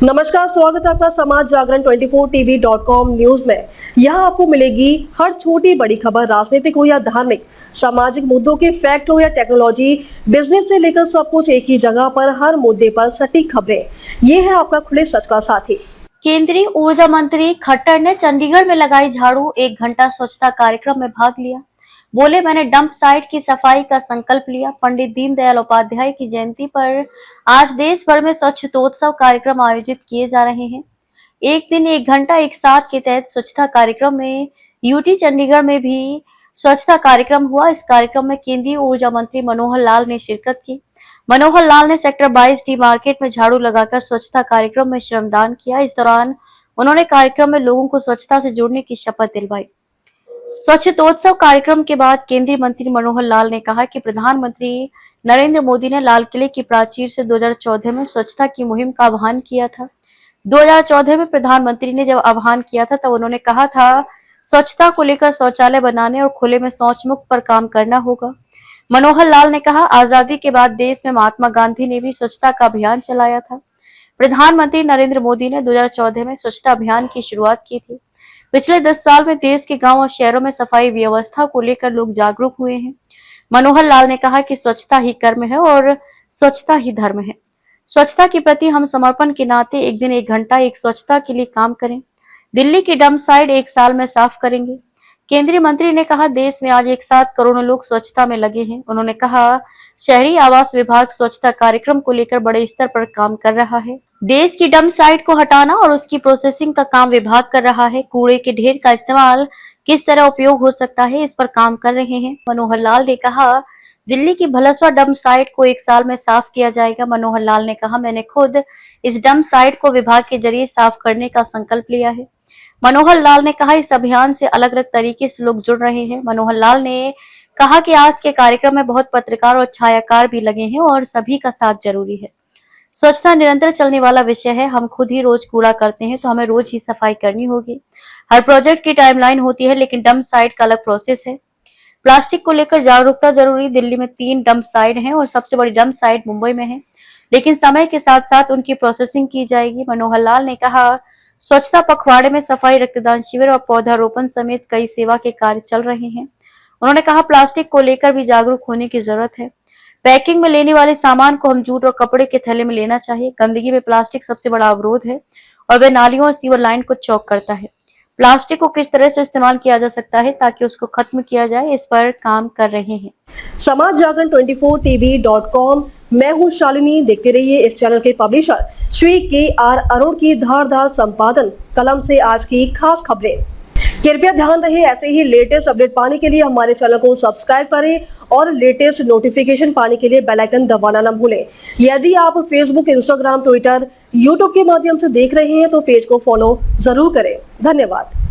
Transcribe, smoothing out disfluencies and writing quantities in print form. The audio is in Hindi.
नमस्कार, स्वागत है आपका समाज जागरण 24tv.com न्यूज में। यहाँ आपको मिलेगी हर छोटी बड़ी खबर, राजनीतिक हो या धार्मिक, सामाजिक मुद्दों के फैक्ट हो या टेक्नोलॉजी, बिजनेस से लेकर सब कुछ एक ही जगह पर, हर मुद्दे पर सटीक खबरें। ये है आपका खुले सच का साथी। केंद्रीय ऊर्जा मंत्री खट्टर ने चंडीगढ़ में लगाई झाड़ू, 1 घंटा स्वच्छता कार्यक्रम में भाग लिया। बोले, मैंने डंप साइट की सफाई का संकल्प लिया। पंडित दीनदयाल उपाध्याय की जयंती पर आज देश भर में स्वच्छतोत्सव कार्यक्रम आयोजित किए जा रहे हैं। एक दिन 1 घंटा एक साथ के तहत स्वच्छता कार्यक्रम में यूटी चंडीगढ़ में भी स्वच्छता कार्यक्रम हुआ। इस कार्यक्रम में केंद्रीय ऊर्जा मंत्री मनोहर लाल ने शिरकत की। मनोहर लाल ने सेक्टर 22 डी मार्केट में झाड़ू लगाकर स्वच्छता कार्यक्रम में श्रमदान किया। इस दौरान उन्होंने कार्यक्रम में लोगों को स्वच्छता से जुड़ने की शपथ दिलवाई। स्वच्छतोत्सव कार्यक्रम के बाद केंद्रीय मंत्री मनोहर लाल ने कहा कि प्रधानमंत्री नरेंद्र मोदी ने लाल किले की प्राचीर से 2014 में स्वच्छता की मुहिम का आह्वान किया था। 2014 में प्रधानमंत्री ने जब आह्वान किया था तब उन्होंने कहा था स्वच्छता को लेकर शौचालय बनाने और खुले में शौच मुक्त पर काम करना होगा। मनोहर लाल ने कहा, आजादी के बाद देश में महात्मा गांधी ने भी स्वच्छता का अभियान चलाया था। प्रधानमंत्री नरेंद्र मोदी ने 2014 में स्वच्छता अभियान की शुरुआत की थी। पिछले 10 साल में देश के गांव और शहरों में सफाई व्यवस्था को लेकर लोग जागरूक हुए हैं। मनोहर लाल ने कहा कि स्वच्छता ही कर्म है और स्वच्छता ही धर्म है। स्वच्छता के प्रति हम समर्पण के नाते एक दिन 1 घंटा एक स्वच्छता के लिए काम करें। दिल्ली की डंप साइट 1 साल में साफ करेंगे। केंद्रीय मंत्री ने कहा, देश में आज एक साथ करोड़ों लोग स्वच्छता में लगे हैं। उन्होंने कहा, शहरी आवास विभाग स्वच्छता कार्यक्रम को लेकर बड़े स्तर पर काम कर रहा है। देश की डंप साइट को हटाना और उसकी प्रोसेसिंग का काम विभाग कर रहा है। कूड़े के ढेर का इस्तेमाल किस तरह उपयोग हो सकता है, इस पर काम कर रहे हैं। मनोहर लाल ने कहा, दिल्ली की भलसवा डंप साइट को 1 साल में साफ किया जाएगा। मनोहर लाल ने कहा, मैंने खुद इस डंप साइट को विभाग के जरिए साफ करने का संकल्प लिया है। मनोहर लाल ने कहा, इस अभियान से अलग अलग तरीके से लोग जुड़ रहे हैं। मनोहर लाल ने कहा कि आज के कार्यक्रम में बहुत पत्रकार और छायाकार भी लगे हैं और सभी का साथ जरूरी है। स्वच्छता निरंतर चलने वाला विषय है। हम खुद ही रोज कूड़ा करते हैं तो हमें रोज ही सफाई करनी होगी। हर प्रोजेक्ट की टाइमलाइन होती है, लेकिन डंप साइट का अलग प्रोसेस है। प्लास्टिक को लेकर जागरूकता जरूरी। दिल्ली में 3 डंप साइट हैं और सबसे बड़ी डंप साइट मुंबई में है, लेकिन समय के साथ साथ उनकी प्रोसेसिंग की जाएगी। मनोहर लाल ने कहा, स्वच्छता पखवाड़े में सफाई, रक्तदान शिविर और पौधारोपण समेत कई सेवा के कार्य चल रहे हैं। उन्होंने कहा, प्लास्टिक को लेकर भी जागरूक होने की जरूरत है। पैकिंग में लेने वाले सामान को हम जूट और कपड़े के थैले में लेना चाहिए। गंदगी में प्लास्टिक सबसे बड़ा अवरोध है और वह नालियों और सीवर लाइन को चौक करता है। प्लास्टिक को किस तरह से इस्तेमाल किया जा सकता है ताकि उसको खत्म किया जाए, इस पर काम कर रहे हैं। समाज जागरण 24tv.com, मैं हूँ शालिनी। देखते रहिए इस चैनल के पब्लिशर श्री KR अरुण की धारदार संपादन कलम से आज की खास खबरें। कृपया ध्यान रहे, ऐसे ही लेटेस्ट अपडेट पाने के लिए हमारे चैनल को सब्सक्राइब करें और लेटेस्ट नोटिफिकेशन पाने के लिए बेल आइकन दबाना न भूलें। यदि आप फेसबुक, इंस्टाग्राम, ट्विटर, यूट्यूब के माध्यम से देख रहे हैं तो पेज को फॉलो जरूर करें। धन्यवाद।